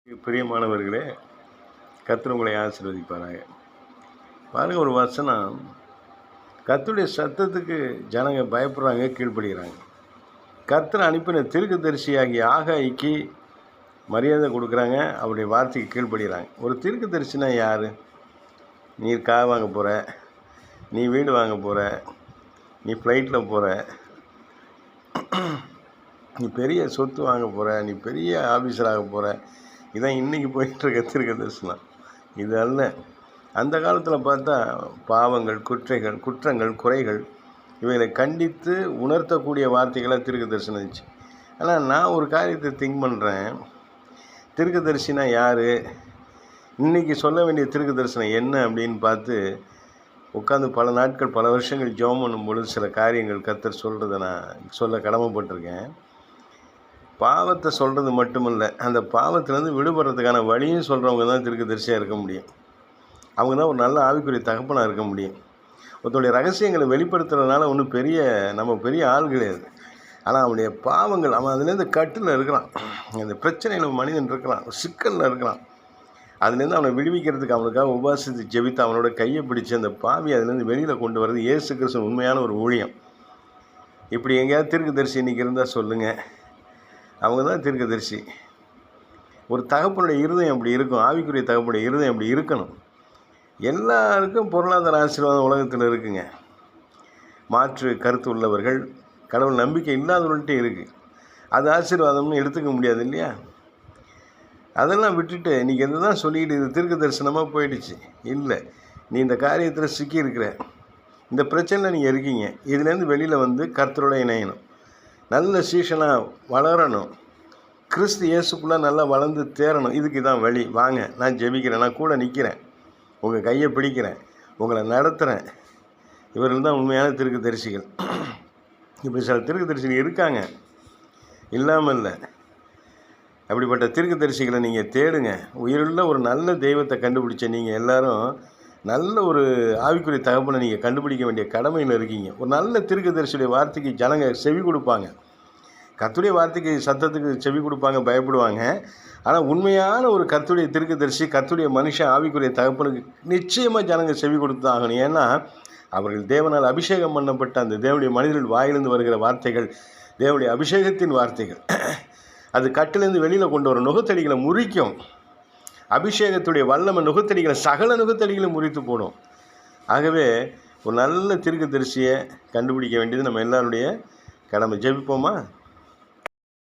பிரியமானவர்களே, கர்த்தர் உங்களை ஆசீர்வதிப்பாராக. பாருங்க, ஒரு வசனம், கர்த்தருடைய சத்தத்துக்கு ஜனங்க பயப்படுறாங்க, கீழ்ப்படுகிறாங்க. கர்த்தர் அனுப்பின தீர்க்கதரிசியாகிய ஆகாய்க்கு மரியாதை கொடுக்குறாங்க, அவருடைய வார்த்தைக்கு கீழ்ப்படுகிறாங்க. ஒரு தீர்க்கதரிசினா யார்? நீ கார் வாங்க போகிற, நீ வீடு வாங்க போகிற, நீ ஃப்ளைட்டில் போகிற, நீ பெரிய சொத்து வாங்க போகிற, நீ பெரிய ஆஃபீஸராக போகிற, இதான் இன்றைக்கி போயிட்டுருக்க தீர்க்கதரிசனம். இது அல்ல. அந்த காலத்தில் பார்த்தா பாவங்கள், குற்றங்கள், குறைகள் இவைகளை கண்டித்து உணர்த்தக்கூடிய வார்த்தைகளாக தீர்க்கதரிசனம் இருந்துச்சு. ஆனால் நான் ஒரு காரியத்தை திங்க் பண்ணுறேன், தீர்க்கதரிசினா யார், இன்றைக்கி சொல்ல வேண்டிய தீர்க்கதரிசனம் என்ன அப்படின்னு பார்த்து உட்காந்து பல நாட்கள் பல வருஷங்கள் ஜெபம் பண்ணும்பொழுது சில காரியங்கள் கர்த்தர் சொல்கிறத நான் சொல்ல கடமைப்பட்டிருக்கேன். பாவத்தை சொல்கிறது மட்டுமில்லை, அந்த பாவத்திலேருந்து விடுபடுறதுக்கான வழியும் சொல்கிறவங்க தான் தீர்க்கதரிசியாக இருக்க முடியும். அவங்க தான் ஒரு நல்ல ஆவிக்குரிய தகப்பனாக இருக்க முடியும். ஒருத்தருடைய ரகசியங்களை வெளிப்படுத்துறதுனால ஒன்றும் நம்ம பெரிய ஆள் கிடையாது. ஆனால் அவனுடைய பாவங்கள், அவன் அதுலேருந்து கட்டில் இருக்கிறான், அந்த பிரச்சனையில் மனிதன் இருக்கிறான், சிக்கலில் இருக்கிறான். அதுலேருந்து அவனை விடுவிக்கிறதுக்கு அவனுக்காக உபாசித்து ஜெபித்து அவனோட கையை பிடிச்சி அந்த பாவி அதுலேருந்து வெளியில் கொண்டு வர்றது இயேசு கிறிஸ்து உண்மையான ஒரு ஊழியம். இப்படி எங்கேயாவது தீர்க்கதரிசி இன்றைக்கி இருந்தால் சொல்லுங்கள், அவங்க தான் தீர்க்கதரிசி. ஒரு தகப்பனுடைய இருதயம் அப்படி இருக்கும், ஆவிக்குரிய தகப்பனுடைய இருதயம் அப்படி இருக்கணும். எல்லாருக்கும் பொருளாதார ஆசீர்வாதம் உலகத்தில் இருக்குங்க. மாற்று கருத்து உள்ளவர்கள், கடவுள் நம்பிக்கை இல்லாதவர்கள்ட்டே இருக்குது. அது ஆசீர்வாதம்னு எடுத்துக்க முடியாது இல்லையா? அதெல்லாம் விட்டுட்டு இன்றைக்கி எது தான் சொல்லிக்கிட்டு இது தீர்க்க தரிசனமாக போயிடுச்சு. இல்லை, நீ இந்த காரியத்தில் சிக்கியிருக்கிற, இந்த பிரச்சனையில் நீங்கள் இருக்கீங்க, இதுலேருந்து வெளியில் வந்து கர்த்தரோட இணையணும், நல்ல சீஷனாக வளரணும், கிறிஸ்து இயேசுக்குள்ளே நல்லா வளர்ந்து தேரணும். இதுக்கு தான் வழி. வாங்க, நான் ஜெபிக்கிறேன், நான் கூட நிற்கிறேன், உங்கள் கையை பிடிக்கிறேன், உங்களை நடத்துகிறேன். இவர்கள் தான் உண்மையான தீர்க்கதரிசிகள். இப்படி சில தீர்க்கதரிசிகள் இருக்காங்க, இல்லாமல் இல்லை. அப்படிப்பட்ட தீர்க்கதரிசிகளை நீங்கள் தேடுங்க. உயிருள்ள ஒரு நல்ல தெய்வத்தை கண்டுபிடிச்ச நீங்கள் எல்லோரும் நல்ல ஒரு ஆவிக்குரிய தகப்பனை நீங்கள் கண்டுபிடிக்க வேண்டிய கடமையில் இருக்கீங்க. ஒரு நல்ல தீர்க்கதரிசியுடைய வார்த்தைக்கு ஜனங்க செவி கொடுப்பாங்க, கர்த்தருடைய வார்த்தைக்கு சத்தத்துக்கு செவி கொடுப்பாங்க, பயப்படுவாங்க. ஆனால் உண்மையான ஒரு கர்த்தருடைய தீர்க்கதரிசி, கர்த்தருடைய மனுஷன், ஆவிக்குரிய தகப்பனுக்கு நிச்சயமாக ஜனங்க செவி கொடுத்து தான் ஆகணும். ஏன்னா அவர்கள் தேவனால் அபிஷேகம் பண்ணப்பட்ட அந்த தேவனுடைய மனிதர்கள் வாயிலிருந்து வருகிற வார்த்தைகள் தேவனுடைய அபிஷேகத்தின் வார்த்தைகள். அது கட்டிலேருந்து வெளியில் கொண்டு வரும், நுகத்தடிகளை முறிக்கும். அபிஷேகத்துடைய வல்லமை நுகத்தடிகளை, சகல நுகத்தடிகளை முறித்து போடும். ஆகவே ஒரு நல்ல தீர்க்கதரிசியை கண்டுபிடிக்க வேண்டியது நம்ம எல்லாருடைய கடமை. ஜெபிப்போமா?